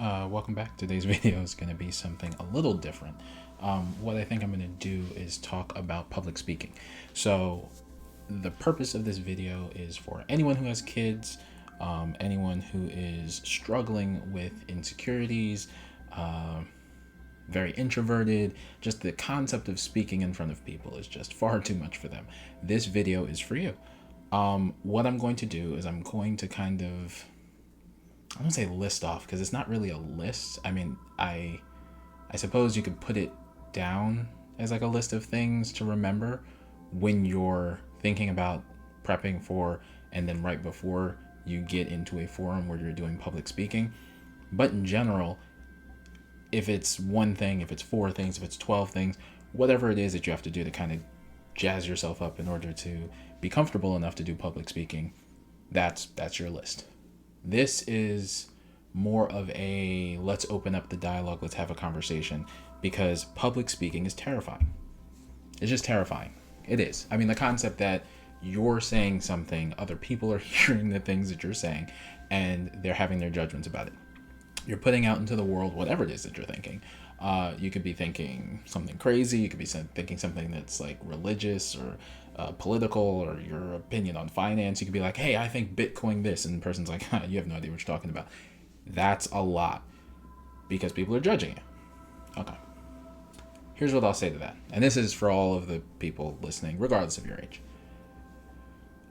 Welcome back. Today's video is going to be something a little different. What I think I'm going to do is talk about public speaking. So the purpose of this video is for anyone who has kids, anyone who is struggling with insecurities, very introverted. Just the concept of speaking in front of people is just far too much for them. This video is for you. What I'm going to do is I'm going to kind of, I won't say list off because it's not really a list. I mean, I suppose you could put it down as like a list of things to remember when you're thinking about prepping for and then right before you get into a forum where you're doing public speaking. But in general, if it's one thing, if it's 4 things, if it's 12 things, whatever it is that you have to do to kind of jazz yourself up in order to be comfortable enough to do public speaking, that's your list. This is more of a let's open up the dialogue, let's have a conversation, because public speaking is terrifying. It's just terrifying. It is. I mean, the concept that you're saying something, other people are hearing the things that you're saying, and they're having their judgments about it. You're putting out into the world whatever it is that you're thinking. You could be thinking something crazy. You could be thinking something that's like religious or political, or your opinion on finance. You could be like, hey, I think Bitcoin this, and the person's like, you have no idea what you're talking about. That's a lot because people are judging you. Okay. Here's what I'll say to that. And this is for all of the people listening, regardless of your age.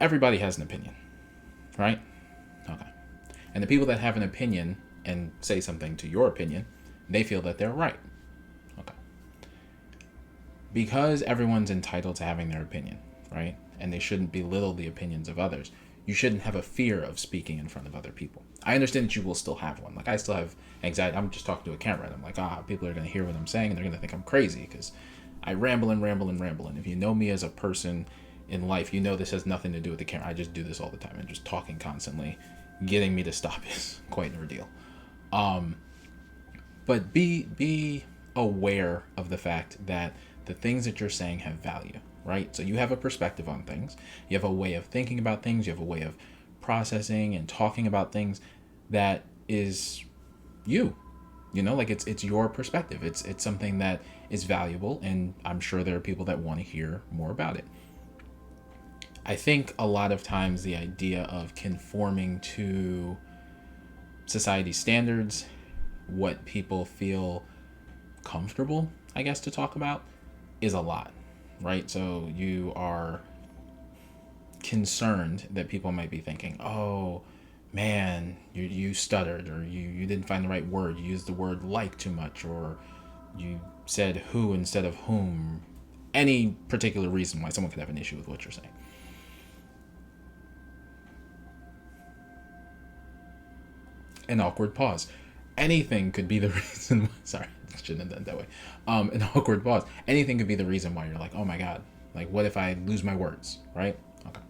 Everybody has an opinion, right? Okay. And the people that have an opinion and say something to your opinion, they feel that they're right. Okay. Because everyone's entitled to having their opinion, right? And they shouldn't belittle the opinions of others. You shouldn't have a fear of speaking in front of other people. I understand that you will still have one. Like, I still have anxiety. I'm just talking to a camera and I'm like, people are going to hear what I'm saying and they're going to think I'm crazy because I ramble and ramble and ramble. And if you know me as a person in life, you know this has nothing to do with the camera. I just do this all the time, and just talking constantly, getting me to stop is quite an ordeal. But be aware of the fact that the things that you're saying have value, right? So you have a perspective on things. You have a way of thinking about things. You have a way of processing and talking about things that is you. You know, like it's your perspective. It's something that is valuable, and I'm sure there are people that want to hear more about it. I think a lot of times the idea of conforming to society standards, what people feel comfortable, I guess, to talk about, is a lot, right? So you are concerned that people might be thinking, oh man, you stuttered, or you didn't find the right word, you used the word like too much, or you said who instead of whom. Any particular reason why someone could have an issue with what you're saying. An awkward pause. Anything could be the reason. Sorry, I shouldn't have done it that way. An awkward pause. Anything could be the reason why you're like, oh my god, like what if I lose my words, right? Okay.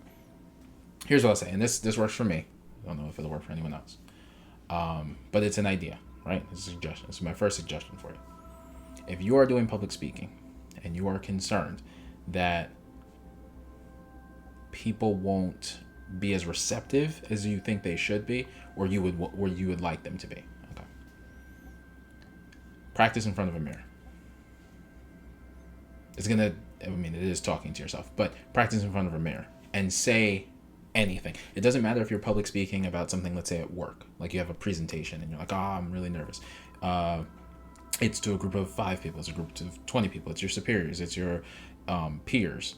Here's what I'll say, and this works for me. I don't know if it'll work for anyone else. But it's an idea, right? It's a suggestion. This is my first suggestion for you. If you are doing public speaking and you are concerned that people won't be as receptive as you think they should be, or you would like them to be. Okay. Practice in front of a mirror. It is talking to yourself, but practice in front of a mirror and say anything. It doesn't matter if you're public speaking about something, let's say at work, like you have a presentation and you're like, I'm really nervous. It's to a group of 5 people, it's a group of 20 people, it's your superiors, it's your peers.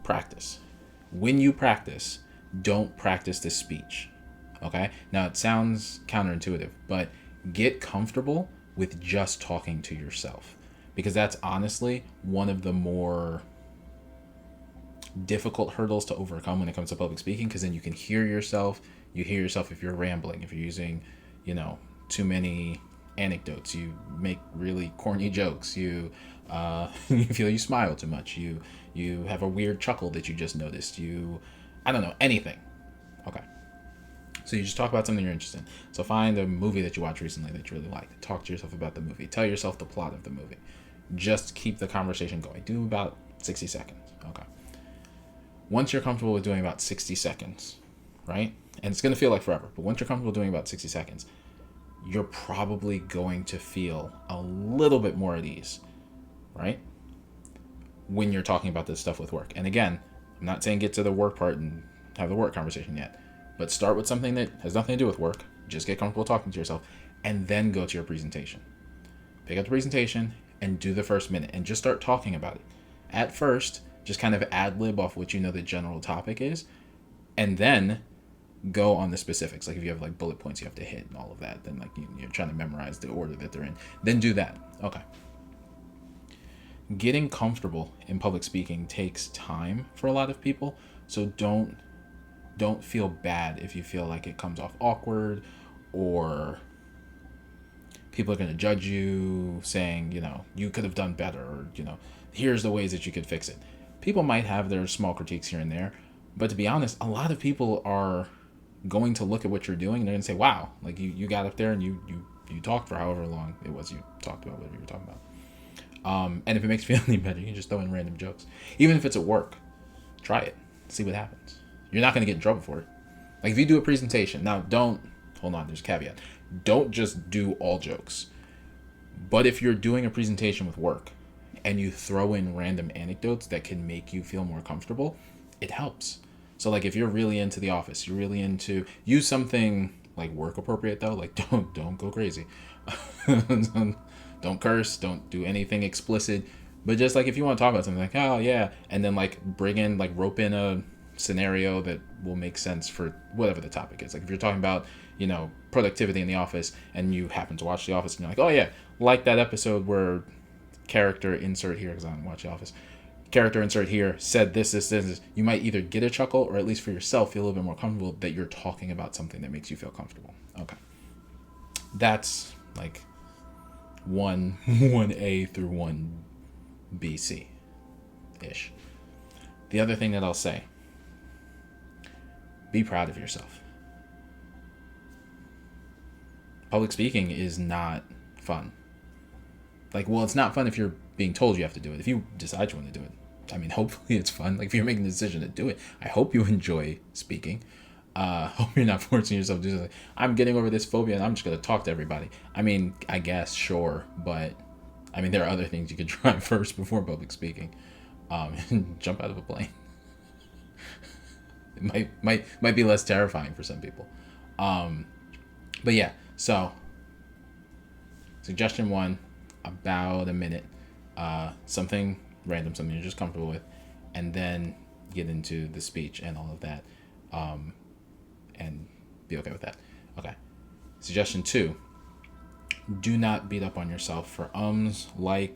Practice. When you practice, don't practice the speech. Okay? Now, it sounds counterintuitive, but get comfortable with just talking to yourself, because that's honestly one of the more difficult hurdles to overcome when it comes to public speaking, because then you can hear yourself. You hear yourself if you're rambling, if you're using, too many anecdotes, you make really corny jokes, you you feel you smile too much, you have a weird chuckle that you just noticed, I don't know, anything. Okay. So you just talk about something you're interested in. So find a movie that you watched recently that you really liked. Talk to yourself about the movie. Tell yourself the plot of the movie. Just keep the conversation going. Do about 60 seconds. Okay. Once you're comfortable with doing about 60 seconds, right? And it's going to feel like forever, but once you're comfortable doing about 60 seconds, you're probably going to feel a little bit more at ease, right? When you're talking about this stuff with work. And again, I'm not saying get to the work part and have the work conversation yet, but start with something that has nothing to do with work. Just get comfortable talking to yourself and then go to your presentation. Pick up the presentation and do the first minute and just start talking about it. At first, just kind of ad lib off what you know the general topic is, and then go on the specifics. Like if you have like bullet points you have to hit and all of that, then like you're trying to memorize the order that they're in, then do that. Okay. Getting comfortable in public speaking takes time for a lot of people, so don't feel bad if you feel like it comes off awkward or people are going to judge you saying, you could have done better, or, here's the ways that you could fix it. People might have their small critiques here and there, but to be honest, a lot of people are going to look at what you're doing and they're going to say, wow, like you got up there and you talked for however long it was you talked about whatever you were talking about. And if it makes you feel any better, you can just throw in random jokes. Even if it's at work, try it. See what happens. You're not going to get in trouble for it. Like if you do a presentation, now hold on, there's a caveat. Don't just do all jokes. But if you're doing a presentation with work and you throw in random anecdotes that can make you feel more comfortable, it helps. So like if you're really into The Office, you're really into, use something like work appropriate though, like don't go crazy. Don't curse, don't do anything explicit. But just like if you want to talk about something like, oh yeah, and then like rope in a scenario that will make sense for whatever the topic is. Like if you're talking about, productivity in the office and you happen to watch The Office and you're like, oh yeah, like that episode where character insert here, because I don't watch The Office, character insert here said this, you might either get a chuckle or at least for yourself feel a little bit more comfortable that you're talking about something that makes you feel comfortable. Okay. That's like 1A through 1BC ish. The other thing that I'll say, be proud of yourself. Public speaking is not fun. It's not fun if you're being told you have to do it. If you decide you want to do it, hopefully it's fun. Like if you're making the decision to do it, I hope you enjoy speaking. Hope you're not forcing yourself to do something. I'm getting over this phobia and I'm just going to talk to everybody. I guess, sure. But, there are other things you could try first before public speaking. Jump out of a plane. It might be less terrifying for some people. But yeah, so suggestion 1, about a minute, something random, something you're just comfortable with, and then get into the speech and all of that, and be okay with that. Okay. Suggestion 2, do not beat up on yourself for I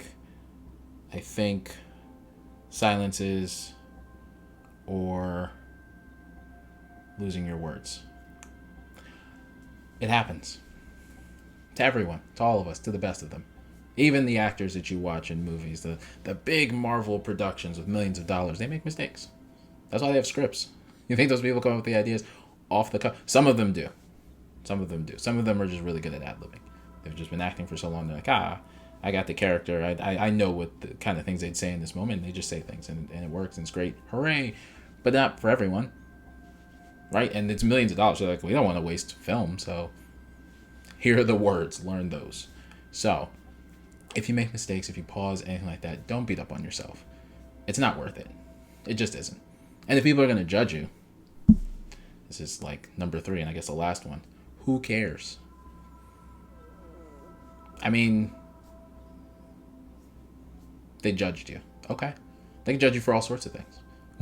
think, silences, or losing your words. It happens. To everyone, to all of us, to the best of them. Even the actors that you watch in movies, the big Marvel productions with millions of dollars, they make mistakes. That's why they have scripts. You think those people come up with the ideas off the cuff? Some of them do. Some of them are just really good at ad-libbing. They've just been acting for so long, they're like, I got the character. I know what the kind of things they'd say in this moment, and they just say things, and it works, and it's great. Hooray! But not for everyone. Right? And it's millions of dollars. So like, we don't want to waste film, so here are the words. Learn those. So, if you make mistakes, if you pause, anything like that, don't beat up on yourself. It's not worth it. It just isn't. And if people are going to judge you, this is like number 3, and I guess the last one, who cares? They judged you. Okay. They can judge you for all sorts of things,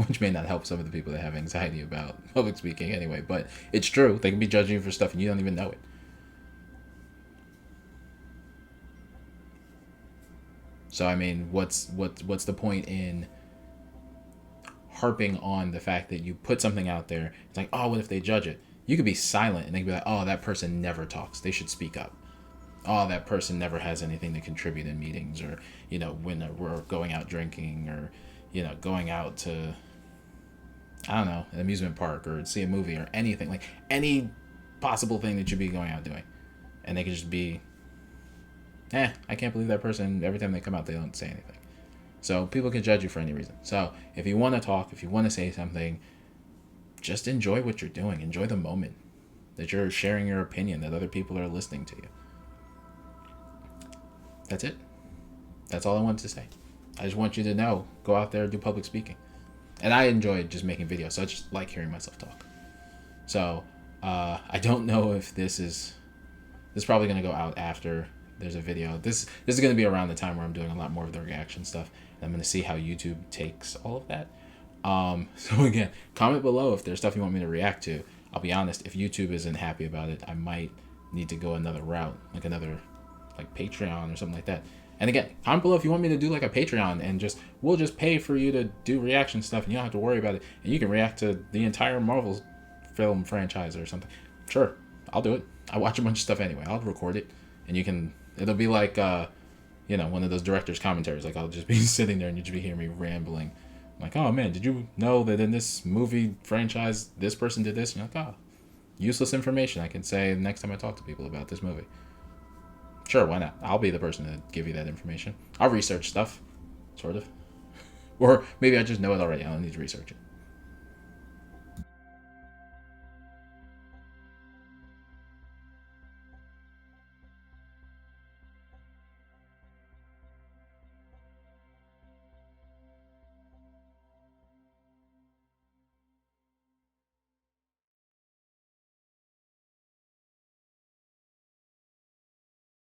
which may not help some of the people that have anxiety about public speaking anyway, but it's true. They can be judging you for stuff and you don't even know it. So, what's the point in harping on the fact that you put something out there? It's like, oh, what if they judge it? You could be silent and they could be like, oh, that person never talks. They should speak up. Oh, that person never has anything to contribute in meetings, or, when we're going out drinking, or, going out to, I don't know, an amusement park, or see a movie, or anything, like any possible thing that you'd be going out doing. And they could just be, I can't believe that person, every time they come out, they don't say anything. So people can judge you for any reason. So if you want to talk, if you want to say something, just enjoy what you're doing. Enjoy the moment. that you're sharing your opinion, that other people are listening to you. That's it. That's all I wanted to say. I just want you to know, go out there and do public speaking. And I enjoy just making videos, so I just like hearing myself talk. So I don't know if this is probably going to go out after there's a video. This is going to be around the time where I'm doing a lot more of the reaction stuff. And I'm going to see how YouTube takes all of that. So again, comment below if there's stuff you want me to react to. I'll be honest, if YouTube isn't happy about it, I might need to go another route, like another Patreon or something like that. And again, comment below if you want me to do like a Patreon and we'll just pay for you to do reaction stuff and you don't have to worry about it. And you can react to the entire Marvel film franchise or something. Sure, I'll do it. I watch a bunch of stuff anyway. I'll record it and it'll be like, one of those director's commentaries. Like I'll just be sitting there and you just be hearing me rambling. I'm like, oh man, did you know that in this movie franchise, this person did this? And you're like, oh, useless information I can say the next time I talk to people about this movie. Sure, why not? I'll be the person to give you that information. I'll research stuff, sort of. Or maybe I just know it already. I don't need to research it.